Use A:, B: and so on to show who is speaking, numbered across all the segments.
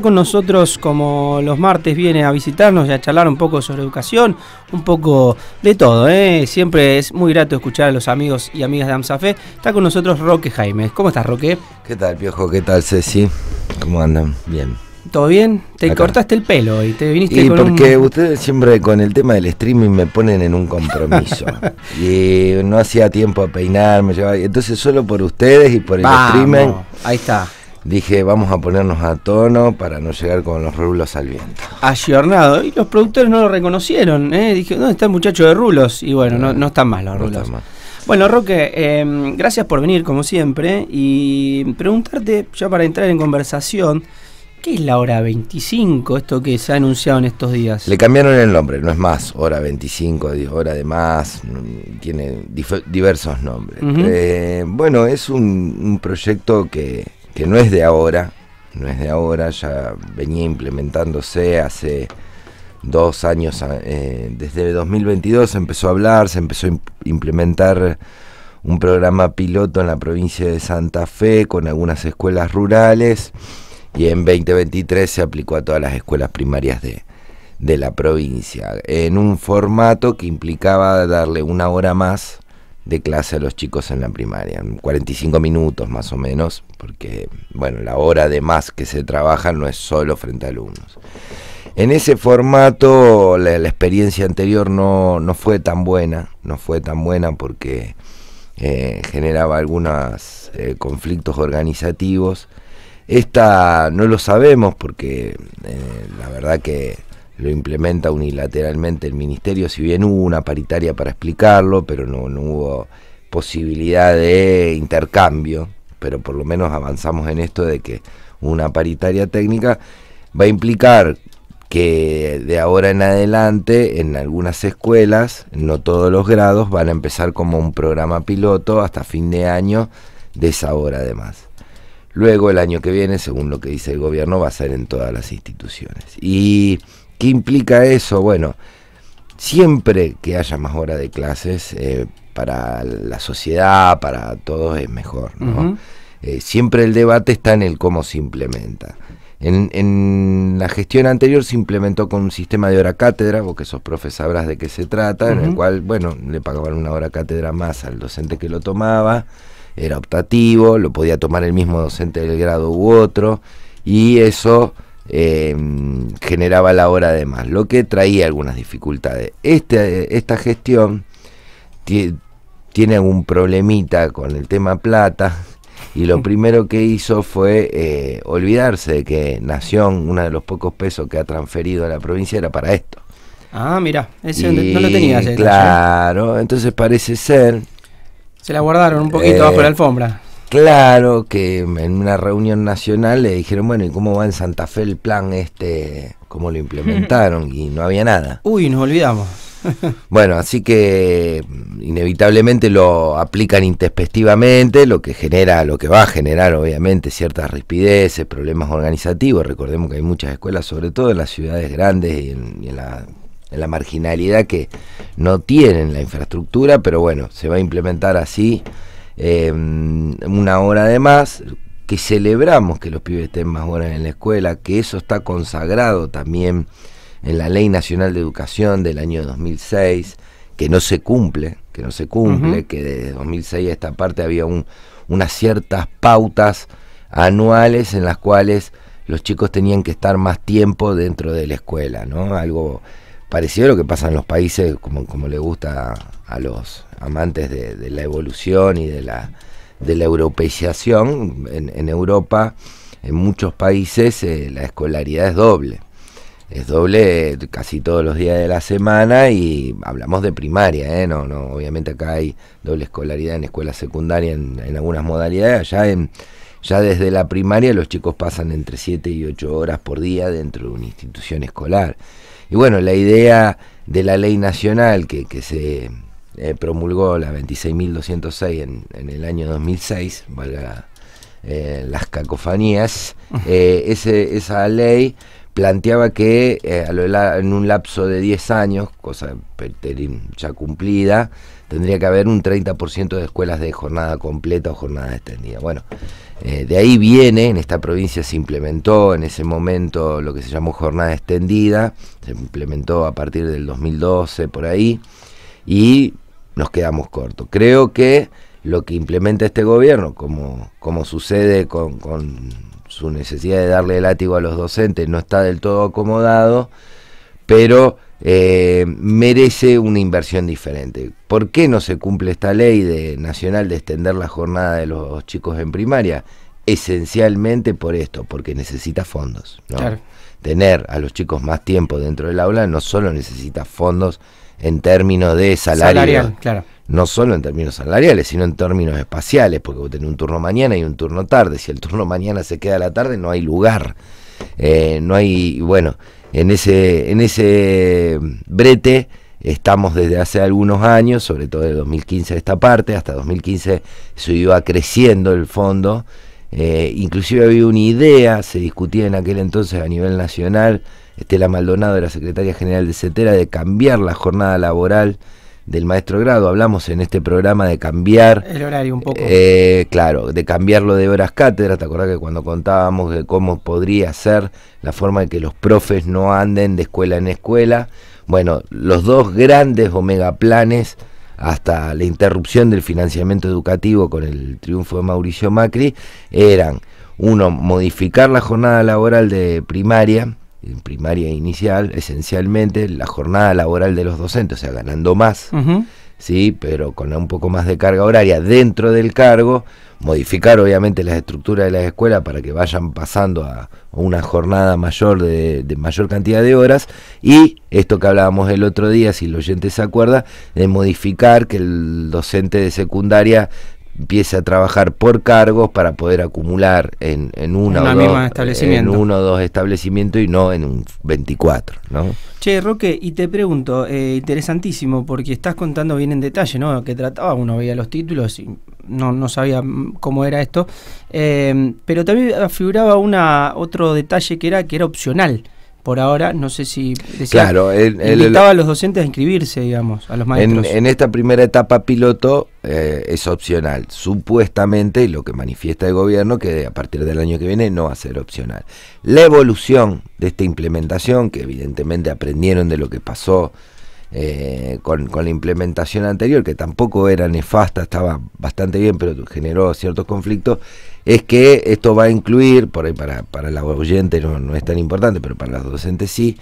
A: con nosotros como los martes, viene a visitarnos y a charlar un poco sobre educación, un poco de todo, ¿eh? Siempre es muy grato escuchar a los amigos y amigas de AMSAFE. Está con nosotros Roque Jaimes. ¿Cómo estás, Roque?
B: ¿Qué tal, Piojo? ¿Qué tal, Ceci? ¿Cómo andan? Bien.
A: ¿Todo bien? Te
B: Acá.
A: Cortaste el pelo y te viniste
B: y
A: con
B: porque ustedes siempre con el tema del streaming me ponen en un compromiso. Y no hacía tiempo a peinarme. Entonces solo por ustedes y por el streaming.
A: Ahí está.
B: Dije, vamos a ponernos a tono para no llegar con los rulos al viento.
A: Ayornado. Y los productores no lo reconocieron, ¿eh? Dije, ¿dónde está el muchacho de rulos? Y bueno, no están más los rulos. Bueno, Roque, gracias por venir como siempre. Y preguntarte, ya para entrar en conversación, ¿qué es la hora 25? Esto que se ha anunciado en estos días.
B: Le cambiaron el nombre, no es más hora 25, hora de más, tiene diversos nombres. Bueno, es un proyecto que no es de ahora, ya venía implementándose hace 2 años, desde 2022 se empezó a hablar, se empezó a implementar un programa piloto en la provincia de Santa Fe con algunas escuelas rurales y en 2023 se aplicó a todas las escuelas primarias de la provincia, en un formato que implicaba darle 1 hora más de clase a los chicos en la primaria, 45 minutos más o menos, porque bueno, la hora de más que se trabaja no es solo frente a alumnos. En ese formato la experiencia anterior no fue tan buena, porque generaba algunos conflictos organizativos. Esta no lo sabemos porque la verdad que lo implementa unilateralmente el ministerio, si bien hubo una paritaria para explicarlo, pero no hubo posibilidad de intercambio, pero por lo menos avanzamos en esto de que una paritaria técnica va a implicar que de ahora en adelante en algunas escuelas, no todos los grados, van a empezar como un programa piloto hasta fin de año de esa hora de más. Luego el año que viene, según lo que dice el gobierno, va a ser en todas las instituciones. ¿Y qué implica eso? Bueno, siempre que haya más horas de clases, para la sociedad, para todos es mejor, ¿no? Siempre el debate está en el cómo se implementa. En la gestión anterior se implementó con un sistema de hora cátedra, vos que sos profe sabrás de qué se trata, en el cual, bueno, le pagaban 1 hora cátedra más al docente que lo tomaba, era optativo, lo podía tomar el mismo docente del grado u otro, y eso generaba la hora de más, lo que traía algunas dificultades. Esta gestión tiene algún problemita con el tema plata, y lo primero que hizo fue olvidarse de que Nación, uno de los pocos pesos que ha transferido a la provincia, era para esto.
A: Ah, mira, ese no lo tenía.
B: Claro, entonces parece ser...
A: Se la guardaron un poquito bajo la alfombra.
B: Claro, que en una reunión nacional le dijeron, bueno, ¿y cómo va en Santa Fe el plan cómo lo implementaron? Y no había nada.
A: Uy, nos olvidamos.
B: Bueno, así que inevitablemente lo aplican intempestivamente, lo que va a generar obviamente ciertas rispideces, problemas organizativos. Recordemos que hay muchas escuelas, sobre todo en las ciudades grandes y en la marginalidad, que no tienen la infraestructura, pero bueno, se va a implementar así 1 hora de más, que celebramos que los pibes estén más horas en la escuela, que eso está consagrado también en la Ley Nacional de Educación del año 2006, que no se cumple, que desde 2006 a esta parte había unas ciertas pautas anuales en las cuales los chicos tenían que estar más tiempo dentro de la escuela, ¿no? Algo parecido a lo que pasa en los países, como le gusta a los amantes de la evolución y de la europeización. En Europa, en muchos países, la escolaridad es doble casi todos los días de la semana, y hablamos de primaria, no, obviamente acá hay doble escolaridad en escuela secundaria en algunas modalidades. Ya desde la primaria los chicos pasan entre 7 y 8 horas por día dentro de una institución escolar. Y bueno, la idea de la ley nacional que se promulgó, la 26.206 en el año 2006, valga las cacofonías, esa ley planteaba que en un lapso de 10 años, cosa ya cumplida, tendría que haber un 30% de escuelas de jornada completa o jornada extendida. Bueno, de ahí viene, en esta provincia se implementó en ese momento lo que se llamó jornada extendida, se implementó a partir del 2012 por ahí, y nos quedamos cortos. Creo que lo que implementa este gobierno, como sucede con su necesidad de darle el látigo a los docentes, no está del todo acomodado, pero merece una inversión diferente. ¿Por qué no se cumple esta ley nacional de extender la jornada de los chicos en primaria? Esencialmente por esto, porque necesita fondos, ¿no? Claro. Tener a los chicos más tiempo dentro del aula no solo necesita fondos en términos de salarial, claro. No solo en términos salariales, sino en términos espaciales, porque vos tenés un turno mañana y un turno tarde. Si el turno mañana se queda a la tarde, no hay lugar. No hay, bueno, en ese brete estamos desde hace algunos años, sobre todo de 2015 a esta parte, hasta 2015 se iba creciendo el fondo. Inclusive había una idea, se discutía en aquel entonces a nivel nacional, Estela Maldonado era secretaria general de CETERA, de cambiar la jornada laboral del maestro de grado. Hablamos en este programa de cambiar
A: el horario un poco.
B: Claro, de cambiarlo de horas cátedra. ¿Te acordás que cuando contábamos de cómo podría ser la forma de que los profes no anden de escuela en escuela? Bueno, los dos grandes omegaplanes hasta la interrupción del financiamiento educativo con el triunfo de Mauricio Macri eran: uno, modificar la jornada laboral de primaria inicial, esencialmente la jornada laboral de los docentes, o sea, ganando más, sí, pero con un poco más de carga horaria dentro del cargo, modificar obviamente las estructuras de las escuelas para que vayan pasando a una jornada mayor de mayor cantidad de horas, y esto que hablábamos el otro día, si el oyente se acuerda, de modificar que el docente de secundaria empiece a trabajar por cargos para poder acumular en uno o dos establecimientos y no en un 24, ¿no?
A: Che, Roque, y te pregunto, interesantísimo, porque estás contando bien en detalle, ¿no? Que trataba, uno veía los títulos y no sabía cómo era esto, pero también figuraba otro detalle que era opcional. Por ahora, no sé si decía, claro, invitaba a los docentes a inscribirse, digamos, a los maestros.
B: En esta primera etapa piloto es opcional. Supuestamente, lo que manifiesta el gobierno, que a partir del año que viene no va a ser opcional. La evolución de esta implementación, que evidentemente aprendieron de lo que pasó con la implementación anterior, que tampoco era nefasta, estaba bastante bien, pero generó ciertos conflictos, es que esto va a incluir, por ahí para la oyente no es tan importante, pero para los docentes sí,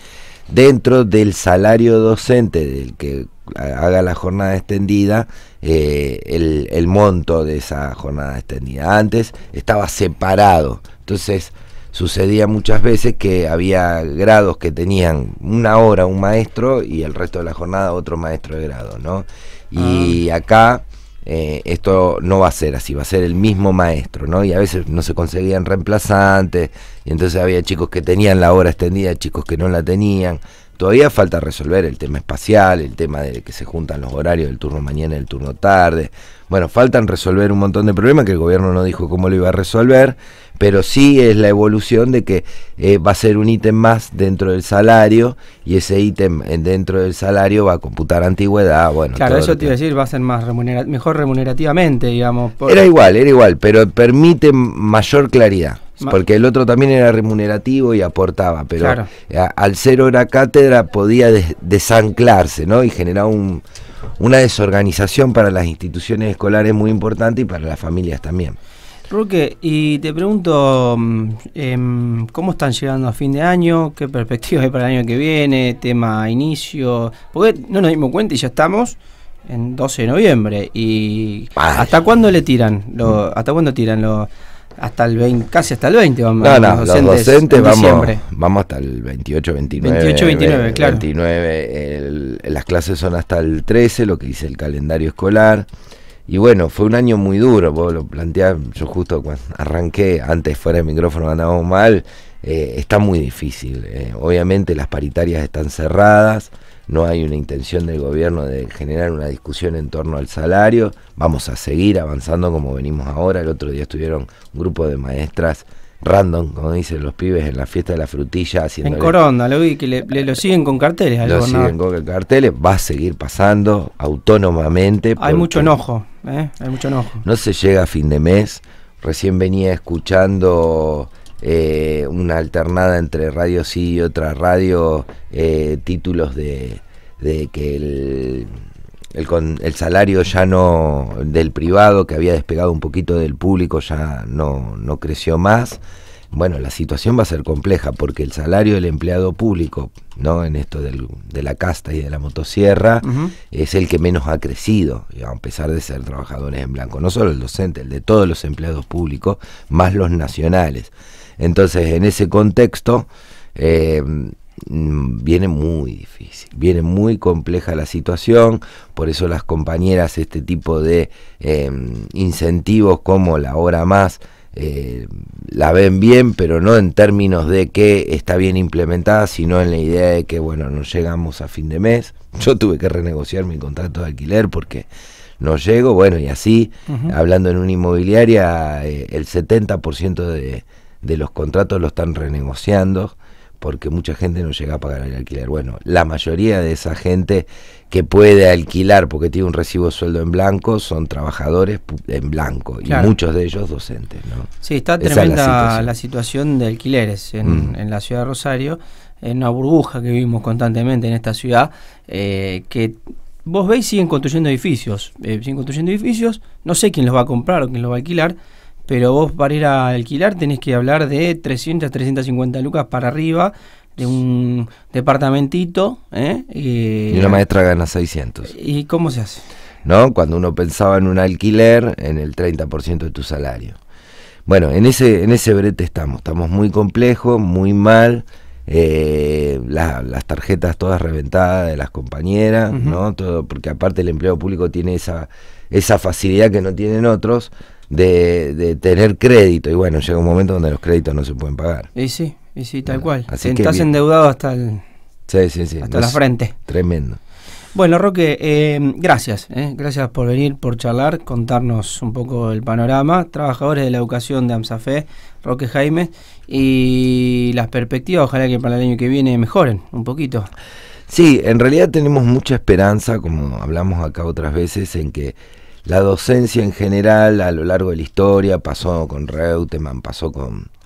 B: dentro del salario docente del que haga la jornada extendida, el monto de esa jornada extendida. Antes estaba separado, entonces sucedía muchas veces que había grados que tenían una hora un maestro y el resto de la jornada otro maestro de grado, ¿no? Y acá esto no va a ser así, va a ser el mismo maestro, ¿no? Y a veces no se conseguían reemplazantes, y entonces había chicos que tenían la hora extendida, chicos que no la tenían. Todavía falta resolver el tema espacial, el tema de que se juntan los horarios del turno mañana y del turno tarde. Bueno, faltan resolver un montón de problemas que el gobierno no dijo cómo lo iba a resolver, pero sí es la evolución de que va a ser un ítem más dentro del salario, y ese ítem dentro del salario va a computar antigüedad. Bueno,
A: claro, eso te iba a decir, va a ser más mejor remunerativamente, digamos.
B: Era igual, pero permite mayor claridad. Porque el otro también era remunerativo y aportaba, pero claro, al ser hora cátedra podía desanclarse, ¿no? Y generaba una desorganización para las instituciones escolares muy importante y para las familias también.
A: Roque, y te pregunto, ¿cómo están llegando a fin de año? ¿Qué perspectivas hay para el año que viene? ¿Tema inicio? Porque no nos dimos cuenta y ya estamos en 12 de noviembre. Y ¿hasta cuándo le tiran? ¿Hasta cuándo tiran? Hasta el 20, casi hasta el 20 vamos.
B: Los docentes vamos hasta el 28, 29.
A: Claro.
B: 29, las clases son hasta el 13, lo que dice el calendario escolar. Y bueno, fue un año muy duro, vos lo planteás, yo justo cuando arranqué, antes fuera del micrófono andábamos mal, está muy difícil. Obviamente las paritarias están cerradas, no hay una intención del gobierno de generar una discusión en torno al salario. Vamos a seguir avanzando como venimos ahora. El otro día estuvieron un grupo de maestras random, como dicen los pibes, en la fiesta de la frutilla.
A: En Coronda, lo vi, que lo siguen con carteles.
B: Lo siguen con carteles, va a seguir pasando autónomamente.
A: Hay mucho enojo, hay mucho enojo.
B: No se llega a fin de mes. Recién venía escuchando una alternada entre Radio Sí y otra radio, títulos de que el salario ya no del privado, que había despegado un poquito del público, ya no creció más. Bueno, la situación va a ser compleja porque el salario del empleado público, ¿no?, en esto de la casta y de la motosierra, es el que menos ha crecido, a pesar de ser trabajadores en blanco. No solo el docente, el de todos los empleados públicos, más los nacionales. Entonces, en ese contexto, viene muy difícil, viene muy compleja la situación. Por eso las compañeras, este tipo de incentivos como la hora más, la ven bien, pero no en términos de que está bien implementada, sino en la idea de que, bueno, no llegamos a fin de mes. Yo tuve que renegociar mi contrato de alquiler porque no llego, bueno, y así, hablando en una inmobiliaria, el 70% de los contratos lo están renegociando, porque mucha gente no llega a pagar el alquiler. Bueno, la mayoría de esa gente que puede alquilar porque tiene un recibo de sueldo en blanco son trabajadores en blanco, claro, y muchos de ellos docentes, ¿no?
A: Sí, está tremenda la situación de alquileres en la ciudad de Rosario, en una burbuja que vivimos constantemente en esta ciudad, que vos veis siguen construyendo edificios, no sé quién los va a comprar o quién los va a alquilar, pero vos para ir a alquilar tenés que hablar de 300, 350 lucas para arriba, de un departamentito,
B: y una maestra gana 600.
A: ¿Y cómo se hace?
B: ¿No? Cuando uno pensaba en un alquiler, en el 30% de tu salario. Bueno, en ese brete estamos muy complejos, muy mal, las tarjetas todas reventadas de las compañeras, ¿no? Todo, porque aparte el empleo público tiene esa facilidad que no tienen otros, de tener crédito, y bueno, llega un momento donde los créditos no se pueden pagar.
A: Y sí, tal cual. Estás endeudado hasta hasta la frente.
B: Tremendo.
A: Bueno, Roque, gracias por venir, por charlar, contarnos un poco el panorama. Trabajadores de la educación de AMSAFE, Roque Jaime, y las perspectivas, ojalá que para el año que viene mejoren un poquito.
B: Sí, en realidad tenemos mucha esperanza, como hablamos acá otras veces, en que la docencia en general, a lo largo de la historia, pasó con Reutemann,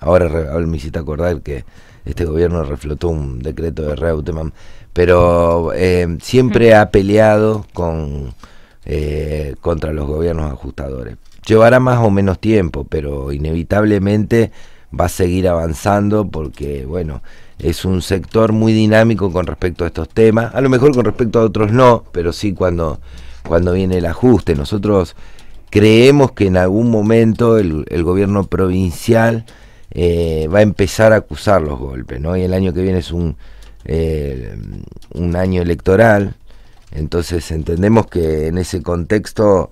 B: ahora me hiciste acordar que este gobierno reflotó un decreto de Reutemann, pero siempre ha peleado contra los gobiernos ajustadores. Llevará más o menos tiempo, pero inevitablemente va a seguir avanzando porque, bueno, es un sector muy dinámico con respecto a estos temas, a lo mejor con respecto a otros no, pero sí cuando viene el ajuste. Nosotros creemos que en algún momento el gobierno provincial va a empezar a acusar los golpes, ¿no? Y el año que viene es un año electoral, entonces entendemos que en ese contexto,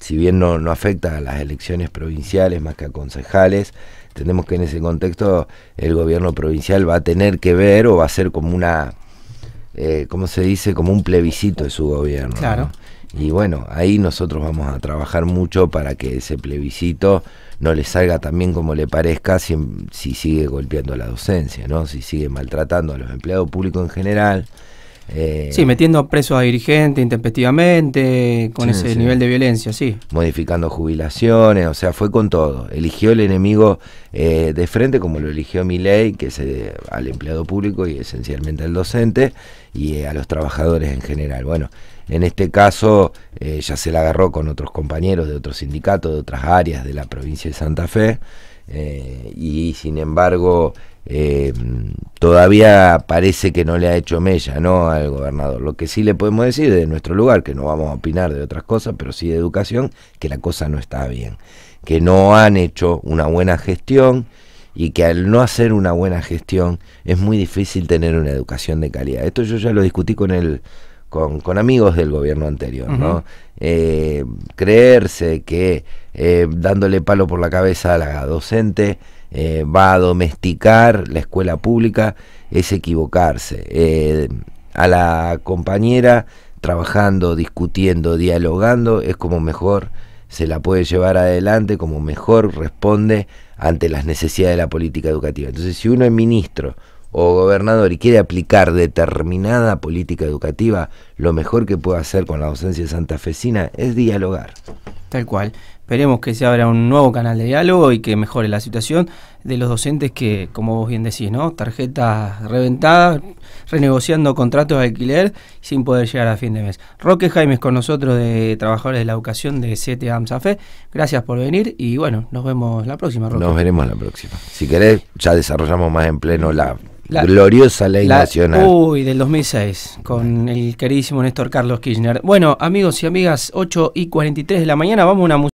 B: si bien no afecta a las elecciones provinciales más que a concejales, entendemos que en ese contexto el gobierno provincial va a tener que ver, o va a ser como ¿cómo se dice? Como un plebiscito de su gobierno,
A: claro,
B: ¿no? Y bueno, ahí nosotros vamos a trabajar mucho para que ese plebiscito no le salga tan bien como le parezca si sigue golpeando a la docencia, ¿no? Si sigue maltratando a los empleados públicos en general.
A: Sí, metiendo presos a dirigentes intempestivamente, con ese nivel de violencia, sí.
B: Modificando jubilaciones, o sea, fue con todo. Eligió el enemigo de frente, como lo eligió Milei, que es al empleado público y esencialmente al docente, y a los trabajadores en general. Bueno, en este caso ya se la agarró con otros compañeros de otros sindicatos, de otras áreas de la provincia de Santa Fe, y sin embargo todavía parece que no le ha hecho mella, ¿no?, al gobernador. Lo que sí le podemos decir de nuestro lugar, que no vamos a opinar de otras cosas, pero sí de educación, que la cosa no está bien, que no han hecho una buena gestión, y que al no hacer una buena gestión es muy difícil tener una educación de calidad. Esto yo ya lo discutí con amigos del gobierno anterior, ¿no? Creerse que dándole palo por la cabeza a la docente va a domesticar la escuela pública es equivocarse. A la compañera trabajando, discutiendo, dialogando es como mejor se la puede llevar adelante, como mejor responde ante las necesidades de la política educativa. Entonces, si uno es ministro o gobernador y quiere aplicar determinada política educativa, lo mejor que puede hacer con la docencia santafesina es dialogar.
A: Tal cual. Esperemos que se abra un nuevo canal de diálogo y que mejore la situación de los docentes que, como vos bien decís, ¿no? Tarjetas reventadas, renegociando contratos de alquiler sin poder llegar a fin de mes. Roque Jaimes con nosotros, de Trabajadores de la Educación de CTA-AMSAFE. Gracias por venir y bueno, nos vemos la próxima, Roque.
B: Nos veremos la próxima. Si querés, ya desarrollamos más en pleno la gloriosa ley nacional.
A: Del 2006, con el queridísimo Néstor Carlos Kirchner. Bueno, amigos y amigas, 8:43 de la mañana, vamos a una música.